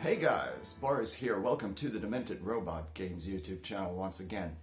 Hey guys, Boris here. Welcome to the Demented Robot Games YouTube channel once again.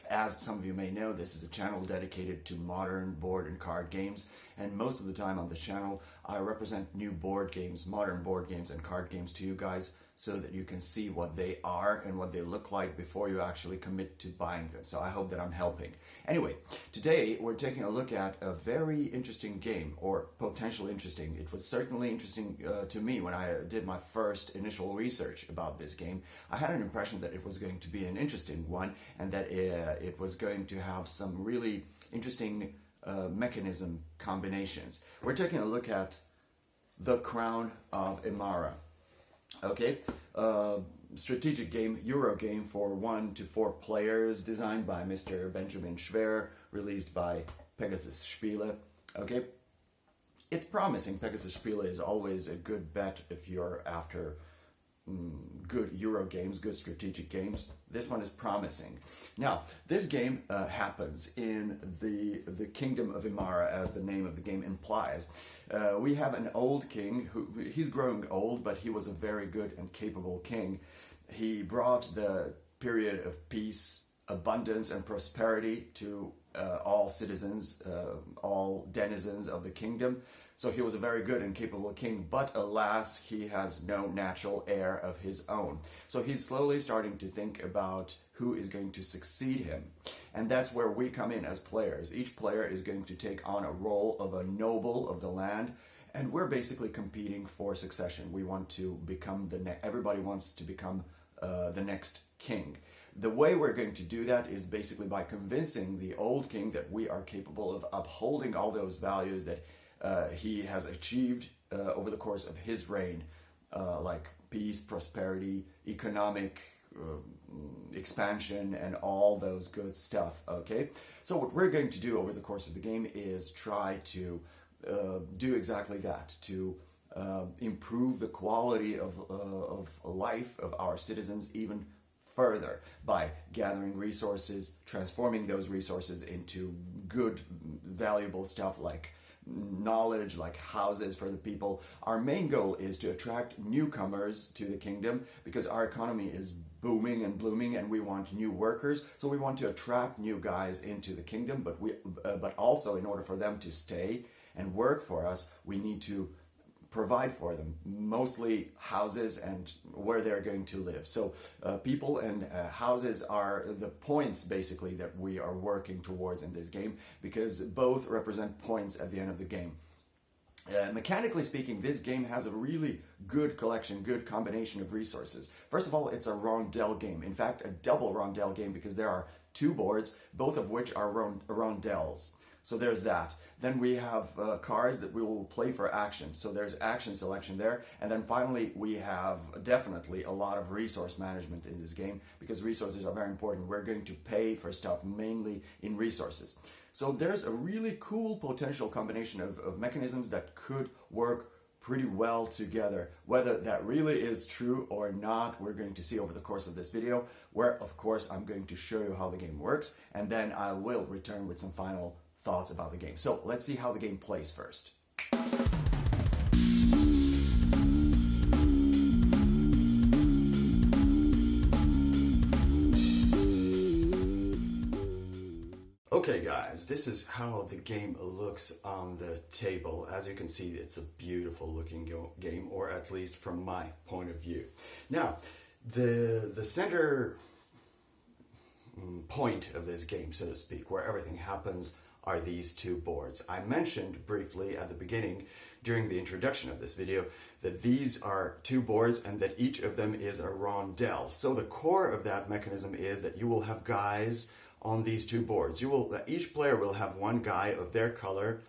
As some of you may know, this is a channel dedicated to modern board and card games, and most of the time on the channel I represent new board games, modern board games and card games to you guys so that you can see what they are and what they look like before you actually commit to buying them. So I hope that I'm helping. Anyway, today we're taking a look at a very interesting game, or potentially interesting. It was certainly interesting to me when I did my first initial research about this game. I had an impression that it was going to be an interesting one and that it was going to have some really interesting mechanism combinations. We're taking a look at the Crown of Emara. Okay, strategic game, Euro game for 1 to 4 players, designed by Mr. Benjamin Schwer, released by Pegasus Spiele. Okay, it's promising. Pegasus Spiele is always a good bet if you're after good Euro games, good strategic games. This one is promising. Now, this game happens in the Kingdom of Emara, as the name of the game implies. We have an old king he's growing old, but he was a very good and capable king. He brought the period of peace, abundance, and prosperity to all citizens, all denizens of the kingdom. So he was a very good and capable king, but alas, he has no natural heir of his own. So he's slowly starting to think about who is going to succeed him. And that's where we come in as players. Each player is going to take on a role of a noble of the land, and we're basically competing for succession. We want to become everybody wants to become the next king. The way we're going to do that is basically by convincing the old king that we are capable of upholding all those values that he has achieved over the course of his reign, like peace, prosperity, economic expansion, and all those good stuff. Okay, so what we're going to do over the course of the game is try to do exactly that, to improve the quality of life of our citizens even further by gathering resources, transforming those resources into good, valuable stuff like knowledge, like houses for the people. Our main goal is to attract newcomers to the kingdom because our economy is booming and blooming and we want new workers. So we want to attract new guys into the kingdom, but also in order for them to stay and work for us, we need to provide for them, mostly houses and where they're going to live. So people and houses are the points basically that we are working towards in this game, because both represent points at the end of the game. Mechanically speaking, this game has a really good collection, good combination of resources. First of all, it's a rondel game. In fact, a double rondel game, because there are 2 boards, both of which are rondels. So there's that. Then we have cards that we will play for action. So there's action selection there. And then finally, we have definitely a lot of resource management in this game, because resources are very important. We're going to pay for stuff mainly in resources. So there's a really cool potential combination of mechanisms that could work pretty well together. Whether that really is true or not, we're going to see over the course of this video, where of course I'm going to show you how the game works, and then I will return with some final thoughts about the game. So let's see how the game plays first. Okay guys, this is how the game looks on the table. As you can see, it's a beautiful looking game, or at least from my point of view. Now, the center point of this game, so to speak, where everything happens, are these 2 boards. I mentioned briefly at the beginning during the introduction of this video that these are 2 boards and that each of them is a rondel. So the core of that mechanism is that you will have guys on these 2 boards. Each player will have 1 guy of their color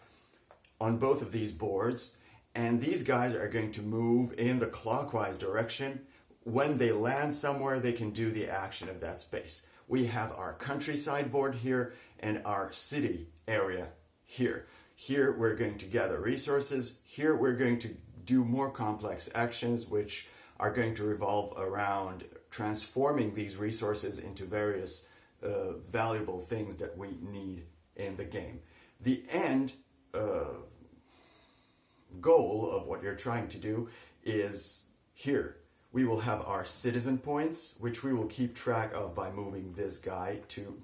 on both of these boards, and these guys are going to move in the clockwise direction. When they land somewhere, they can do the action of that space. We have our countryside board here and our city area here. Here we're going to gather resources. Here we're going to do more complex actions, which are going to revolve around transforming these resources into various valuable things that we need in the game. The end goal of what you're trying to do is here, We will have our citizen points, which we will keep track of by moving this guy to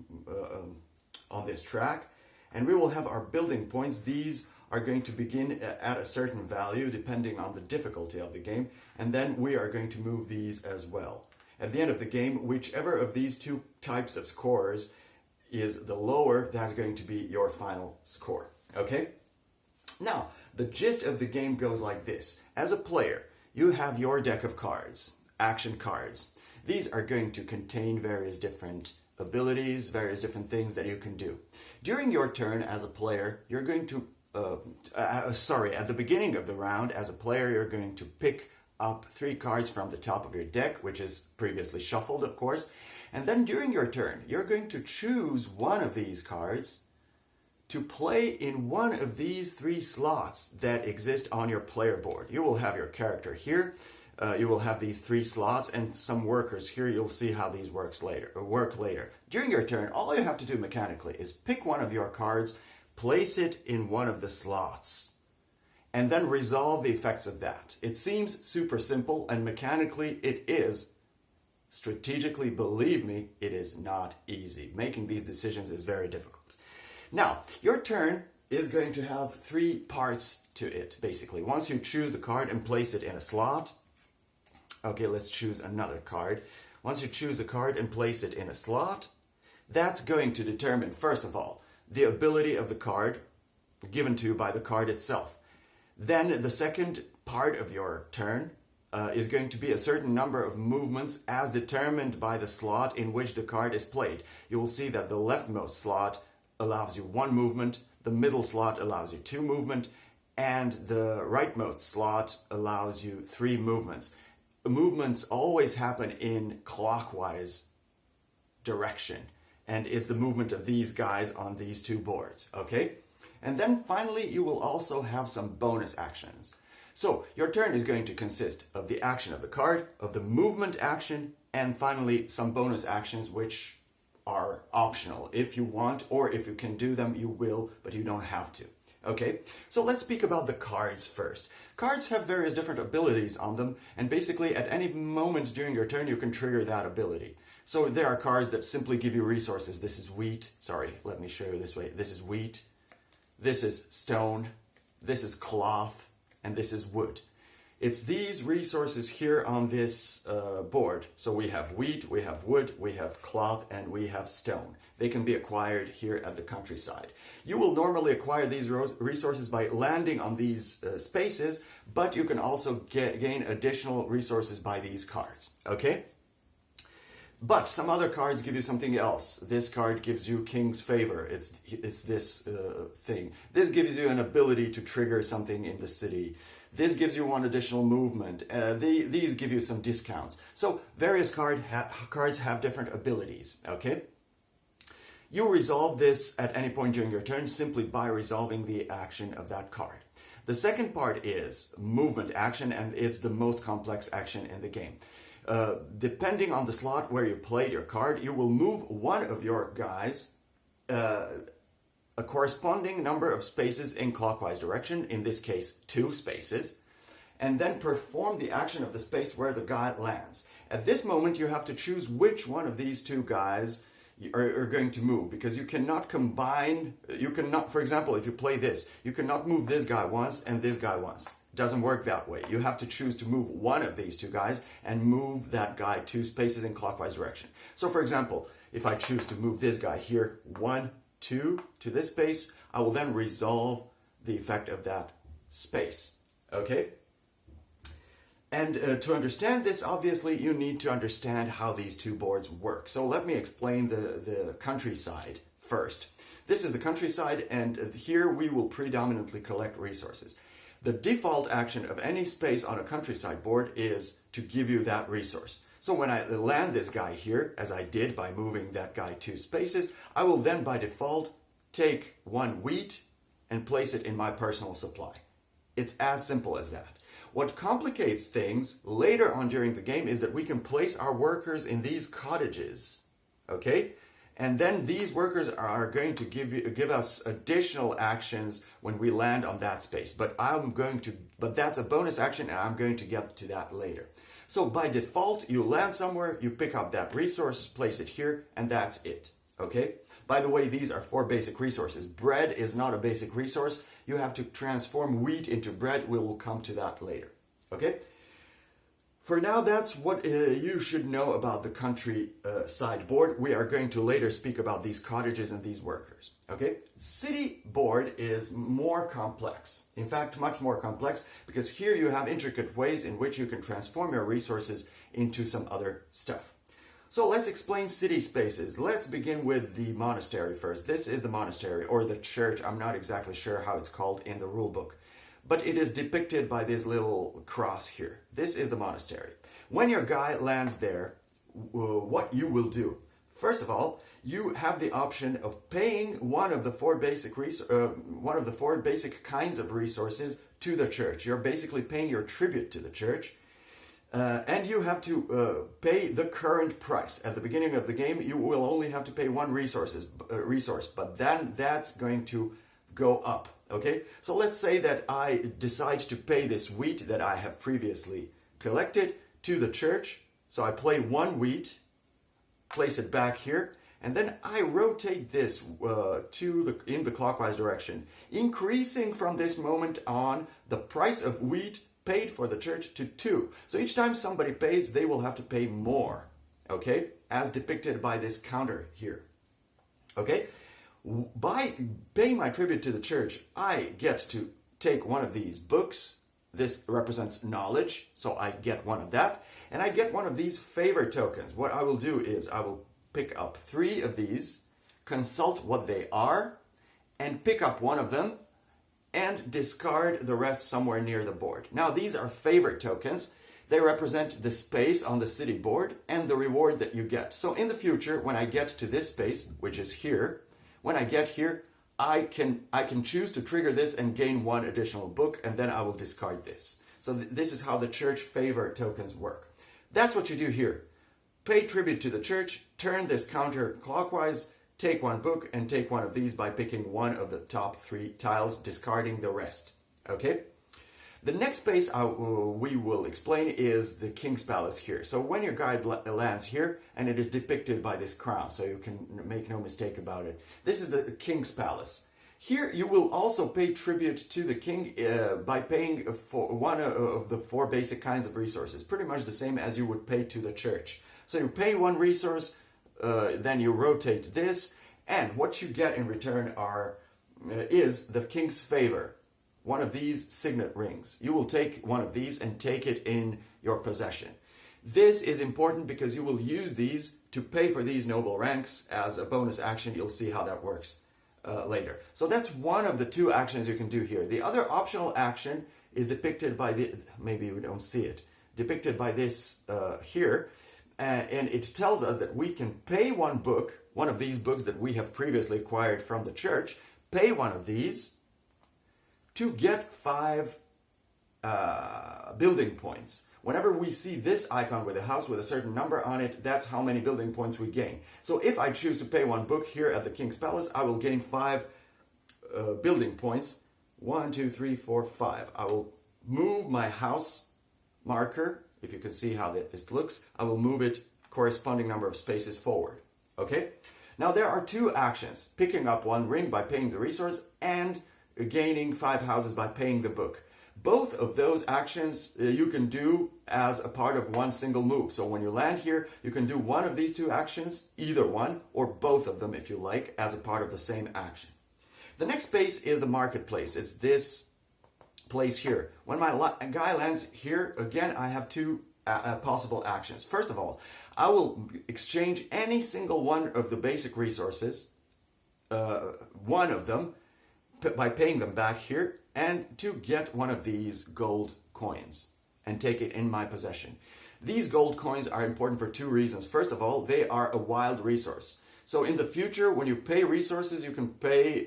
on this track. And we will have our building points. These are going to begin at a certain value depending on the difficulty of the game. And then we are going to move these as well. At the end of the game, whichever of these two types of scores is the lower, that's going to be your final score. Okay? Now, the gist of the game goes like this. As a player, you have your deck of cards, action cards. These are going to contain various different abilities, various different things that you can do. During your turn as a player, you're going to, at the beginning of the round, as a player, you're going to pick up 3 cards from the top of your deck, which is previously shuffled, of course. And then during your turn, you're going to choose one of these cards to play in one of these 3 slots that exist on your player board. You will have your character here, you will have these 3 slots and some workers here. You'll see how these work later. During your turn, all you have to do mechanically is pick one of your cards, place it in one of the slots, and then resolve the effects of that. It seems super simple, and mechanically it is. Strategically, believe me, it is not easy. Making these decisions is very difficult. Now, your turn is going to have 3 parts to it, basically. Once you choose the card and place it in a slot, okay, let's choose another card. Once you choose a card and place it in a slot, that's going to determine, first of all, the ability of the card given to you by the card itself. Then the second part of your turn is going to be a certain number of movements as determined by the slot in which the card is played. You will see that the leftmost slot allows you 1 movement, the middle slot allows you 2 movement, and the rightmost slot allows you 3 movements. Movements always happen in clockwise direction, and it's the movement of these guys on these 2 boards, okay? And then finally, you will also have some bonus actions. So your turn is going to consist of the action of the card, of the movement action, and finally some bonus actions which are optional. If you want, or if you can do them, you will, but you don't have to. Okay, so let's speak about the cards first. Cards have various different abilities on them, and basically at any moment during your turn, you can trigger that ability. So there are cards that simply give you resources. This is wheat. Sorry, let me show you this way. This is wheat. This is stone. This is cloth. And this is wood. It's these resources here on this board. So we have wheat, we have wood, we have cloth, and we have stone. They can be acquired here at the countryside. You will normally acquire these resources by landing on these spaces, but you can also gain additional resources by these cards, okay? But some other cards give you something else. This card gives you King's Favor. It's this thing. This gives you an ability to trigger something in the city. This gives you 1 additional movement. These give you some discounts. So various cards have different abilities, okay? You resolve this at any point during your turn simply by resolving the action of that card. The second part is movement action, and it's the most complex action in the game. Depending on the slot where you played your card, you will move one of your guys a corresponding number of spaces in clockwise direction, in this case 2 spaces, and then perform the action of the space where the guy lands. At this moment, you have to choose which one of these 2 guys are going to move, because you cannot combine, for example, if you play this, you cannot move this guy once and this guy once. Doesn't work that way. You have to choose to move one of these 2 guys and move that guy 2 spaces in clockwise direction. So for example, if I choose to move this guy here 1, 2 to this space, I will then resolve the effect of that space. Okay? And to understand this, obviously, you need to understand how these 2 boards work. So let me explain the countryside first. This is the countryside, and here we will predominantly collect resources. The default action of any space on a countryside board is to give you that resource. So when I land this guy here, as I did by moving that guy 2 spaces, I will then by default take 1 wheat and place it in my personal supply. It's as simple as that. What complicates things later on during the game is that we can place our workers in these cottages, okay? And then these workers are going to give us additional actions when we land on that space. But that's a bonus action, and I'm going to get to that later. So by default, you land somewhere, you pick up that resource, place it here, and that's it. Okay? By the way, these are 4 basic resources. Bread is not a basic resource. You have to transform wheat into bread. We will come to that later. Okay? For now, that's what you should know about the countryside board. We are going to later speak about these cottages and these workers. Okay? City board is more complex. In fact, much more complex, because here you have intricate ways in which you can transform your resources into some other stuff. So let's explain city spaces. Let's begin with the monastery first. This is the monastery, or the church. I'm not exactly sure how it's called in the rule book, but it is depicted by this little cross here. This is the monastery. When your guy lands there, what you will do? First of all, you have the option of paying one of the four basic kinds of resources to the church. You're basically paying your tribute to the church. And you have to pay the current price. At the beginning of the game, you will only have to pay one resource, but then that's going to go up. Okay, so let's say that I decide to pay this wheat that I have previously collected to the church. So I play one wheat, place it back here, and then I rotate this in the clockwise direction, increasing from this moment on the price of wheat paid for the church to 2. So each time somebody pays, they will have to pay more, okay, as depicted by this counter here. Okay, by paying my tribute to the church, I get to take one of these books. This represents knowledge, so I get one of that, and I get one of these favor tokens. What I will do is I will pick up 3 of these, consult what they are, and pick up one of them and discard the rest somewhere near the board. Now, these are favorite tokens. They represent the space on the city board and the reward that you get. So in the future, when I get to this space, which is here, when I get here, I can choose to trigger this and gain 1 additional book, and then I will discard this. So this is how the church favor tokens work. That's what you do here. Pay tribute to the church, turn this counter clockwise, take 1 book, and take one of these by picking one of the top 3 tiles, discarding the rest. Okay? The next space we will explain is the King's Palace here. So when your guide lands here, and it is depicted by this crown, so you can make no mistake about it. This is the King's Palace. Here you will also pay tribute to the king by paying for one of the 4 basic kinds of resources, pretty much the same as you would pay to the church. So you pay 1 resource, then you rotate this, and what you get in return is the king's favor, one of these signet rings. You will take one of these and take it in your possession. This is important because you will use these to pay for these noble ranks as a bonus action. You'll see how that works later. So that's one of the 2 actions you can do here. The other optional action is depicted by maybe we don't see it, depicted by this here. And it tells us that we can pay 1 book, one of these books that we have previously acquired from the church, pay one of these to get 5 building points. Whenever we see this icon with a house with a certain number on it, that's how many building points we gain. So if I choose to pay 1 book here at the King's Palace, I will gain 5 building points. 1, 2, 3, 4, 5. I will move my house marker. If you can see how this looks, I will move it corresponding number of spaces forward. Okay? Now there are 2 actions. Picking up 1 ring by paying the resource and gaining 5 houses by paying the book. Both of those actions you can do as a part of 1 single move. So when you land here, you can do one of these 2 actions, either one, or both of them if you like, as a part of the same action. The next space is the marketplace. It's this place here. When my guy lands here, again, I have 2 possible actions. First of all, I will exchange any single one of the basic resources, one of them, by paying them back here, and to get one of these gold coins and take it in my possession. These gold coins are important for 2 reasons. First of all, they are a wild resource. So in the future, when you pay resources, you can pay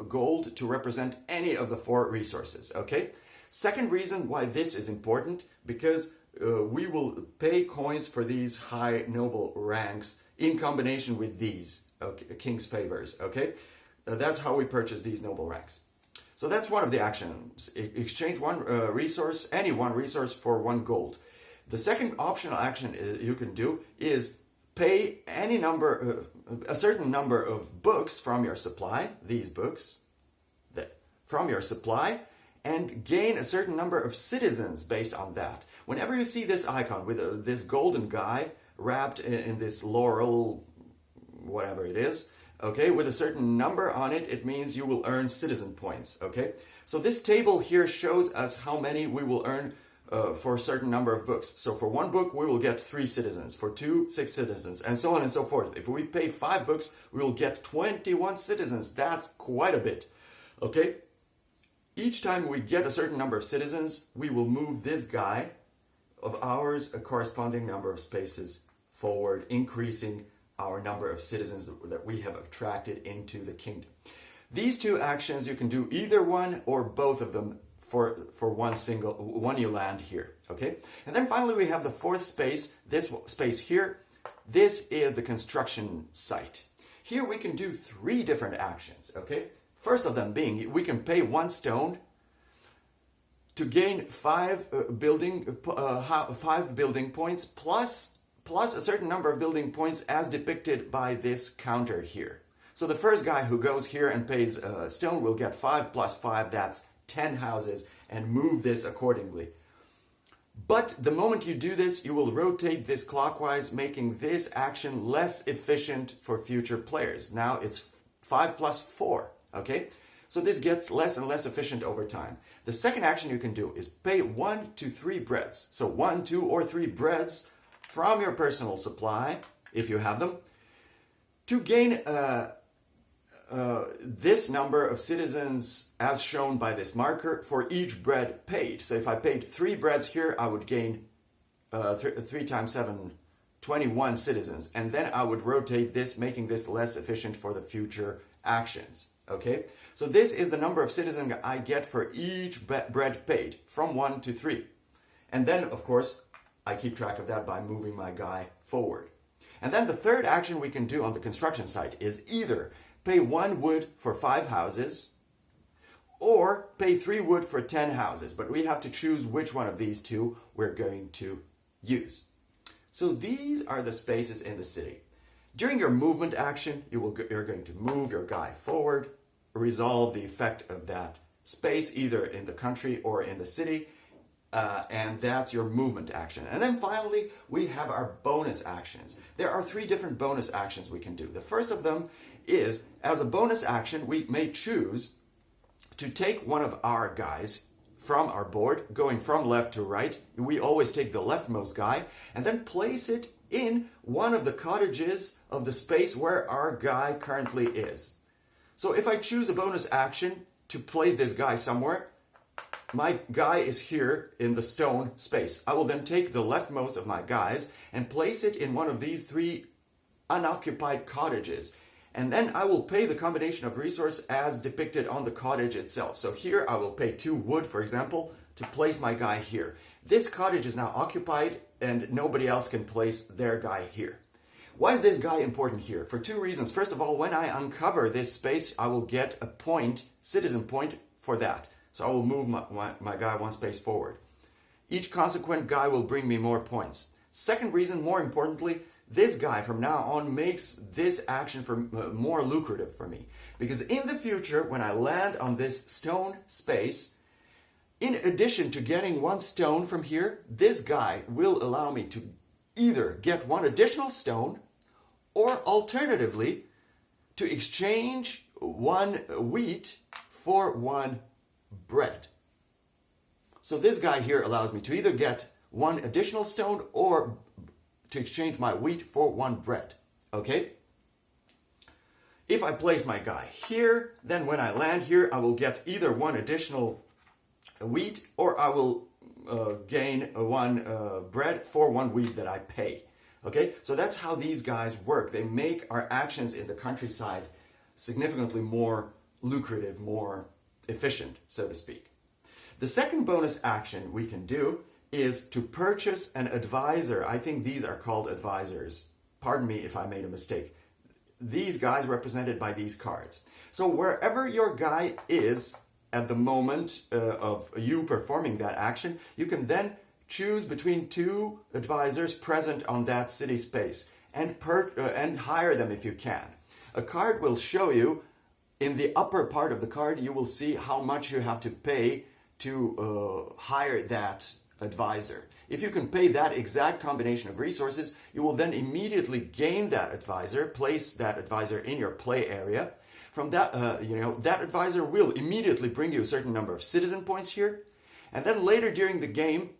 gold to represent any of the 4 resources, okay? Second reason why this is important, because we will pay coins for these high noble ranks in combination with these king's favors, okay? That's how we purchase these noble ranks. So that's one of the actions. Exchange 1 resource, any 1 resource for 1 gold. The second optional action you can do is pay any number, a certain number of books from your supply, these books, from your supply, and gain a certain number of citizens based on that. Whenever you see this icon with this golden guy wrapped in this laurel, whatever it is, okay, with a certain number on it, it means you will earn citizen points, okay? So this table here shows us how many we will earn for a certain number of books. So for one book, we will get 3 citizens. For 2, 6 citizens, and so on and so forth. If we pay 5 books, we will get 21 citizens. That's quite a bit, okay? Each time we get a certain number of citizens, we will move this guy of ours a corresponding number of spaces forward, increasing our number of citizens that we have attracted into the kingdom. These 2 actions, you can do either one or both of them for one you land here, okay? And then finally we have the 4th space, this space here. This is the construction site. Here we can do 3 different actions, okay? First of them being, we can pay 1 stone to gain 5 building points plus a certain number of building points as depicted by this counter here. So the first guy who goes here and pays a stone will get 5 plus 5, that's 10 houses, and move this accordingly. But the moment you do this, you will rotate this clockwise, making this action less efficient for future players. Now it's 5 plus 4, okay? So this gets less and less efficient over time. The second action you can do is pay 1 to 3 breads. So 1, 2, or 3 breads from your personal supply, if you have them, to gain this number of citizens as shown by this marker for each bread paid. So if I paid 3 breads here, I would gain 3 times 7, 21 citizens. And then I would rotate this, making this less efficient for the future actions. Okay? So this is the number of citizens I get for each bread paid, from 1 to 3. And then, of course, I keep track of that by moving my guy forward. And then the third action we can do on the construction site is either pay 1 wood for 5 houses, or pay 3 wood for 10 houses. But we have to choose which one of these 2 we're going to use. So these are the spaces in the city. During your movement action, you're going to move your guy forward, resolve the effect of that space either in the country or in the city, and that's your movement action. And then finally, we have our bonus actions. There are 3 different bonus actions we can do. The first of them is, as a bonus action, we may choose to take one of our guys from our board, going from left to right. We always take the leftmost guy and then place it in one of the cottages of the space where our guy currently is. So if I choose a bonus action to place this guy somewhere, my guy is here in the stone space. I will then take the leftmost of my guys and place it in one of these 3 unoccupied cottages. And then I will pay the combination of resource as depicted on the cottage itself. So here I will pay 2 wood, for example, to place my guy here. This cottage is now occupied and nobody else can place their guy here. Why is this guy important here? For 2 reasons. First of all, when I uncover this space, I will get a point, citizen point, for that. So I will move my guy 1 space forward. Each consequent guy will bring me more points. Second reason, more importantly, this guy from now on makes this action more lucrative for me. Because in the future, when I land on this stone space, in addition to getting 1 stone from here, this guy will allow me to either get 1 additional stone, or alternatively, to exchange 1 wheat for 1 bread. So this guy here allows me to either get 1 additional stone or to exchange my wheat for 1 bread. Okay? If I place my guy here, then when I land here, I will get either 1 additional wheat or I will gain 1 bread for 1 wheat that I pay. Okay? So that's how these guys work. They make our actions in the countryside significantly more lucrative, more efficient, so to speak. The second bonus action we can do is to purchase an advisor. I think these are called advisors. Pardon me if I made a mistake. These guys represented by these cards. So wherever your guy is at the moment of you performing that action, you can then choose between two advisors present on that city space and hire them if you can. A card will show you, in the upper part of the card, you will see how much you have to pay to hire that advisor. If you can pay that exact combination of resources, you will then immediately gain that advisor, place that advisor in your play area. From that, that advisor will immediately bring you a certain number of citizen points here. And then later during the game,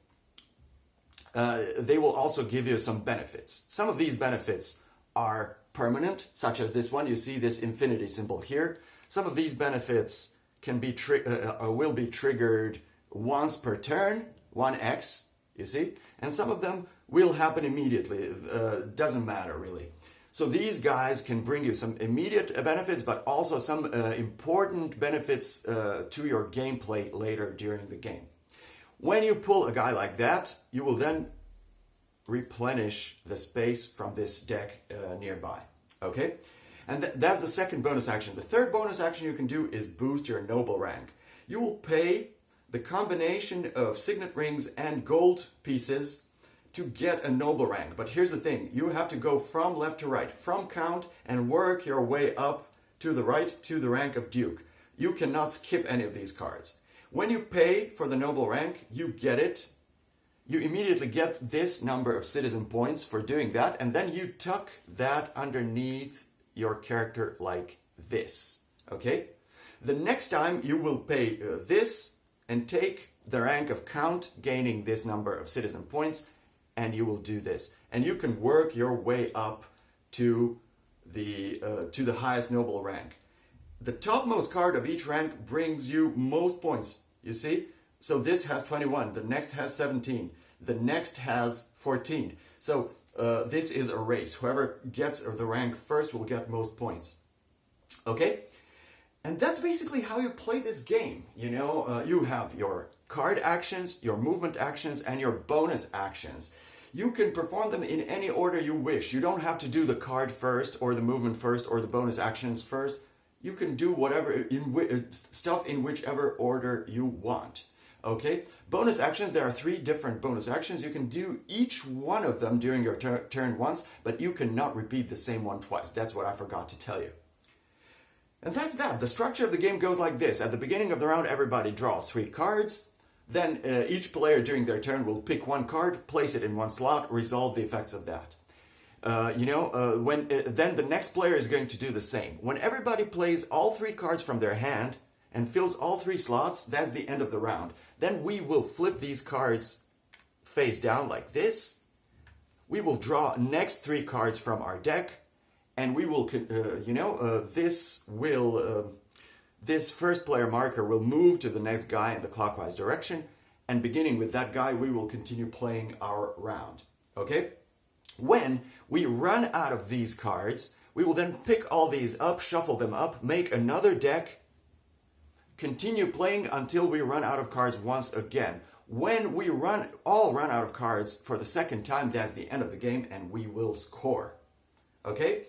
they will also give you some benefits. Some of these benefits are permanent, such as this one. You see this infinity symbol here. Some of these benefits can be will be triggered once per turn, 1x, you see, and some of them will happen immediately. Doesn't matter really. So these guys can bring you some immediate benefits, but also some important benefits to your gameplay later during the game. When you pull a guy like that, you will then replenish the space from this deck nearby. Okay? And that's the second bonus action. The third bonus action you can do is boost your noble rank. You will pay the combination of signet rings and gold pieces to get a noble rank. But here's the thing. You have to go from left to right, from count, and work your way up to the right to the rank of duke. You cannot skip any of these cards. When you pay for the noble rank, you get it. You immediately get this number of citizen points for doing that, and then you tuck that underneath your character like this. Okay? The next time you will pay this and take the rank of count, gaining this number of citizen points, and you will do this. And you can work your way up to the highest noble rank. The topmost card of each rank brings you most points, you see? So this has 21, the next has 17, the next has 14. So this is a race. Whoever gets the rank first will get most points. Okay? And that's basically how you play this game. You know, you have your card actions, your movement actions, and your bonus actions. You can perform them in any order you wish. You don't have to do the card first, or the movement first, or the bonus actions first. You can do whatever stuff in whichever order you want. Okay? Bonus actions, there are 3 different bonus actions. You can do each one of them during your turn once, but you cannot repeat the same one twice. That's what I forgot to tell you. And that's that. The structure of the game goes like this. At the beginning of the round, everybody draws 3 cards. Then each player during their turn will pick 1 card, place it in 1 slot, resolve the effects of that. Then the next player is going to do the same. When everybody plays all 3 cards from their hand and fills all 3 slots, that's the end of the round. Then we will flip these cards face down like this. We will draw next 3 cards from our deck, and we will, this first player marker will move to the next guy in the clockwise direction, and beginning with that guy, we will continue playing our round. Okay? When we run out of these cards, we will then pick all these up, shuffle them up, make another deck, continue playing until we run out of cards once again. When we all run out of cards for the second time, that's the end of the game, and we will score. Okay?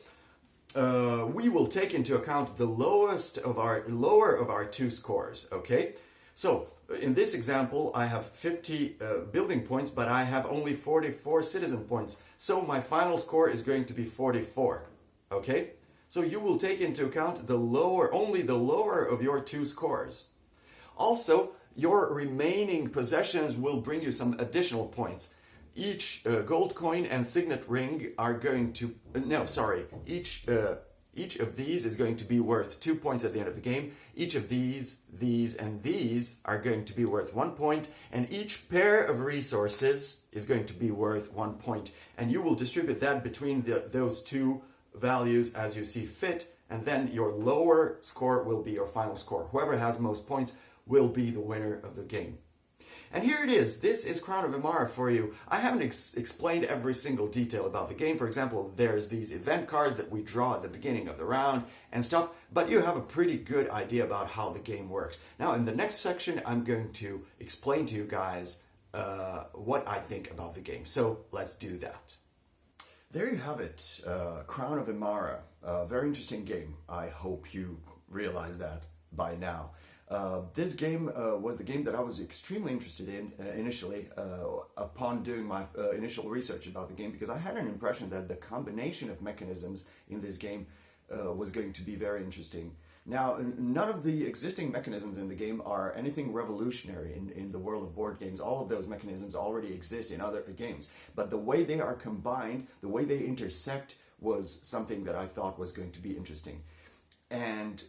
We will take into account the lower of our 2 scores. Okay? So in this example, I have 50 building points, but I have only 44 citizen points. So my final score is going to be 44. Okay? So you will take into account only the lower of your 2 scores. Also, your remaining possessions will bring you some additional points. Each gold coin and signet ring are going to... Each of these is going to be worth 2 points at the end of the game. Each of these, and these are going to be worth 1 point. And each pair of resources is going to be worth 1 point. And you will distribute that between those 2 values as you see fit. And then your lower score will be your final score. Whoever has most points will be the winner of the game. And here it is. This is Crown of Emara for you. I haven't explained every single detail about the game. For example, there's these event cards that we draw at the beginning of the round and stuff, but you have a pretty good idea about how the game works. Now, in the next section, I'm going to explain to you guys what I think about the game. So let's do that. There you have it, Crown of Emara. Very interesting game. I hope you realize that by now. This game was the game that I was extremely interested in initially upon doing my initial research about the game, because I had an impression that the combination of mechanisms in this game was going to be very interesting. Now, none of the existing mechanisms in the game are anything revolutionary in the world of board games. All of those mechanisms already exist in other games. But the way they are combined, the way they intersect, was something that I thought was going to be interesting. And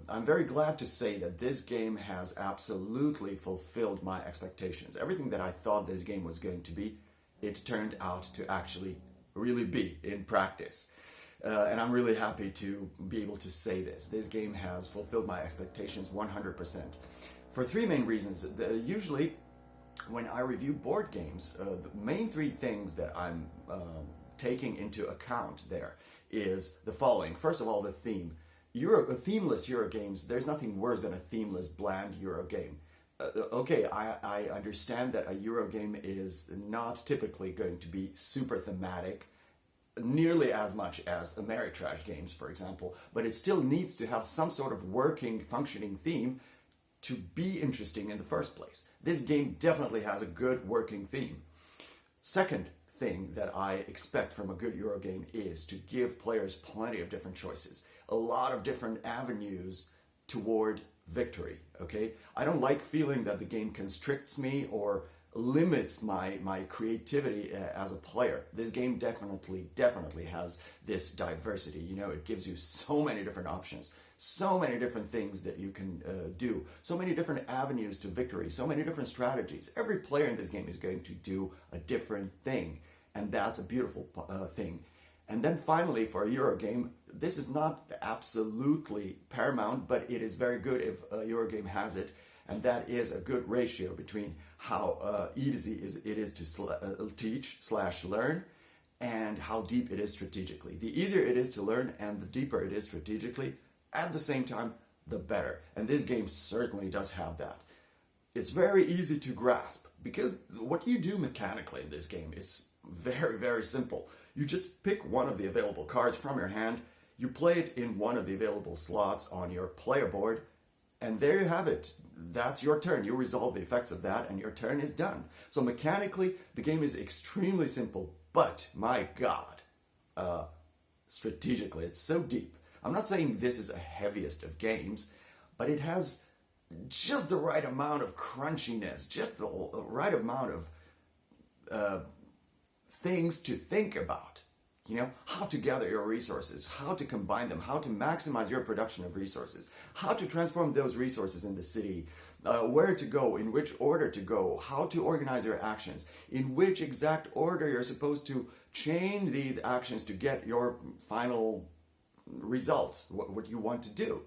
I'm very glad to say that this game has absolutely fulfilled my expectations. Everything that I thought this game was going to be, it turned out to actually really be in practice. And I'm really happy to be able to say this. This game has fulfilled my expectations 100%. For three main reasons. Usually, when I review board games, the main three things that I'm taking into account there is the following. First of all, the theme. Themeless Euro games, there's nothing worse than a themeless, bland Euro game. Okay, I understand that a Euro game is not typically going to be super thematic, nearly as much as Ameritrash games, for example, but it still needs to have some sort of working, functioning theme to be interesting in the first place. This game definitely has a good working theme. Second thing that I expect from a good Euro game is to give players plenty of different choices, a lot of different avenues toward victory, okay? I don't like feeling that the game constricts me or limits my creativity as a player. This game definitely has this diversity. You know, it gives you so many different options, so many different things that you can do, so many different avenues to victory, so many different strategies. Every player in this game is going to do a different thing, and that's a beautiful thing. And then finally, for a Euro game, this is not absolutely paramount, but it is very good if a Euro game has it. And that is a good ratio between how easy it is to teach/learn and how deep it is strategically. The easier it is to learn and the deeper it is strategically, at the same time, the better. And this game certainly does have that. It's very easy to grasp because what you do mechanically in this game is very, very simple. You just pick one of the available cards from your hand, you play it in one of the available slots on your player board, and there you have it. That's your turn. You resolve the effects of that, and your turn is done. So mechanically, the game is extremely simple, but my God, strategically, it's so deep. I'm not saying this is a heaviest of games, but it has just the right amount of crunchiness, just the right amount of things to think about. You know, how to gather your resources, how to combine them, how to maximize your production of resources, how to transform those resources in the city, where to go, in which order to go, how to organize your actions, in which exact order you're supposed to chain these actions to get your final results, what you want to do.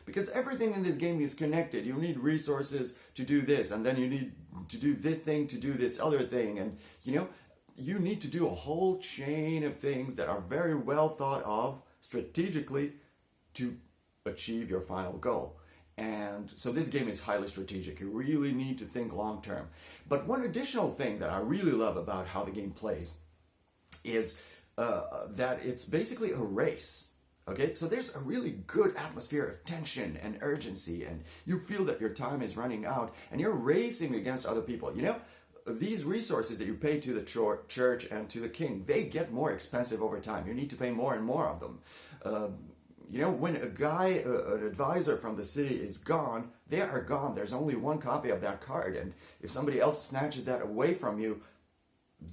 Because everything in this game is connected. You need resources to do this, and then you need to do this thing to do this other thing, and you know, you need to do a whole chain of things that are very well thought of strategically to achieve your final goal. And so this game is highly strategic. You really need to think long term. But one additional thing that I really love about how the game plays is that it's basically a race. Okay, so there's a really good atmosphere of tension and urgency, and you feel that your time is running out, and you're racing against other people. You know, these resources that you pay to the church and to the king, they get more expensive over time. You need to pay more and more of them. You know, when a guy, an advisor from the city is gone, they are gone. There's only one copy of that card, and if somebody else snatches that away from you,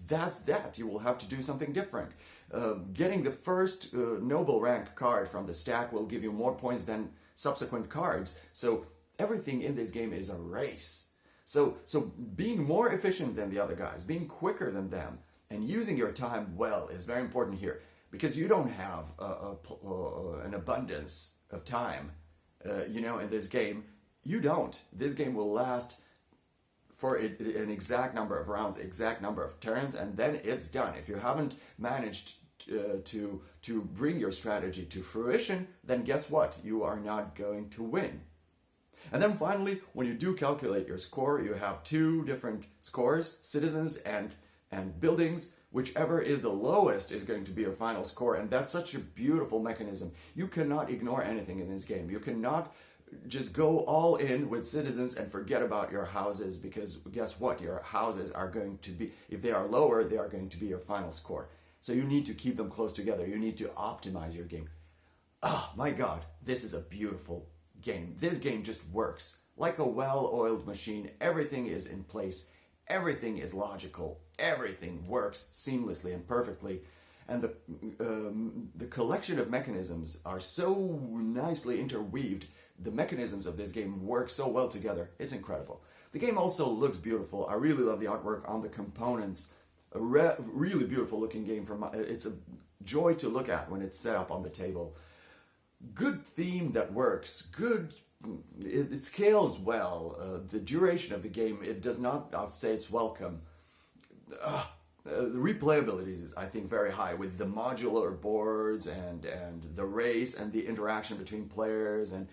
that's that. You will have to do something different. Getting the first noble rank card from the stack will give you more points than subsequent cards. So everything in this game is a race. So being more efficient than the other guys, being quicker than them, and using your time well is very important here, because you don't have an abundance of time, you know, in this game. You don't. This game will last for an exact number of rounds, exact number of turns, and then it's done. If you haven't managed to bring your strategy to fruition, then guess what? You are not going to win. And then finally, when you do calculate your score, you have two different scores, citizens and buildings. Whichever is the lowest is going to be your final score, and that's such a beautiful mechanism. You cannot ignore anything in this game. You cannot just go all in with citizens and forget about your houses, because guess what? Your houses are going to be, if they are lower, they are going to be your final score. So you need to keep them close together. You need to optimize your game. Oh my God, this is a beautiful game. This game just works. Like a well-oiled machine, everything is in place. Everything is logical. Everything works seamlessly and perfectly. And the collection of mechanisms are so nicely interweaved. The mechanisms of this game work so well together. It's incredible. The game also looks beautiful. I really love the artwork on the components. A really beautiful looking game. It's a joy to look at when it's set up on the table. Good theme that works. Good. It scales well. The duration of the game, it does not outstay its welcome. The replayability is, I think, very high with the modular boards and the race and the interaction between players. And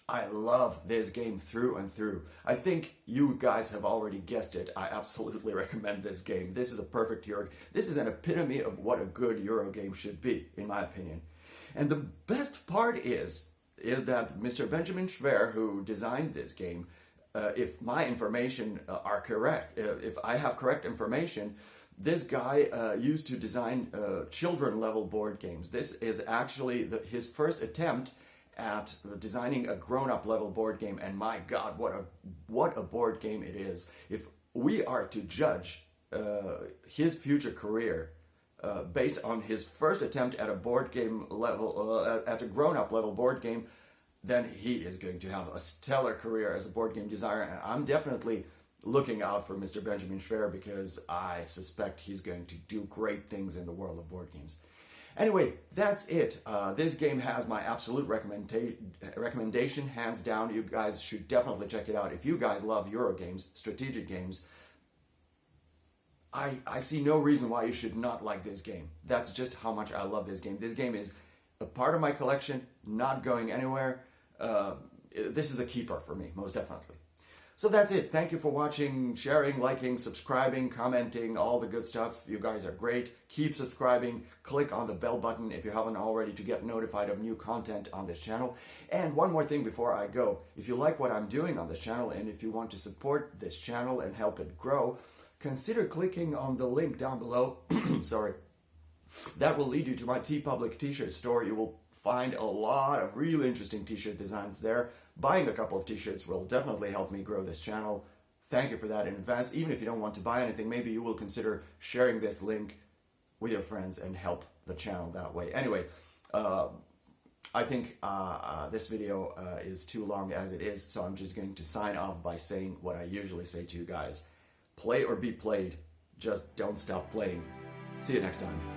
I love this game through and through. I think you guys have already guessed it. I absolutely recommend this game. This is a perfect Euro. This is an epitome of what a good Euro game should be, in my opinion. And the best part is that Mr. Benjamin Schwer, who designed this game, if my information are correct, if I have correct information, this guy used to design children-level board games. This is actually his first attempt at designing a grown-up level board game, and my God, what a board game it is. If we are to judge his future career based on his first attempt at a board game level, at a grown-up level board game, then he is going to have a stellar career as a board game designer. And I'm definitely looking out for Mr. Benjamin Schwer, because I suspect he's going to do great things in the world of board games. Anyway, that's it. This game has my absolute recommendation, hands down. You guys should definitely check it out. If you guys love Euro games, strategic games, I see no reason why you should not like this game. That's just how much I love this game. This game is a part of my collection, not going anywhere. This is a keeper for me, most definitely. So that's it. Thank you for watching, sharing, liking, subscribing, commenting, all the good stuff. You guys are great. Keep subscribing. Click on the bell button if you haven't already to get notified of new content on this channel. And one more thing before I go. If you like what I'm doing on this channel, and if you want to support this channel and help it grow, consider clicking on the link down below. Sorry. That will lead you to my TeePublic t-shirt store. You will find a lot of really interesting t-shirt designs there. Buying a couple of t-shirts will definitely help me grow this channel. Thank you for that in advance. Even if you don't want to buy anything, maybe you will consider sharing this link with your friends and help the channel that way. Anyway, I think this video is too long as it is, so I'm just going to sign off by saying what I usually say to you guys. Play or be played. Just don't stop playing. See you next time.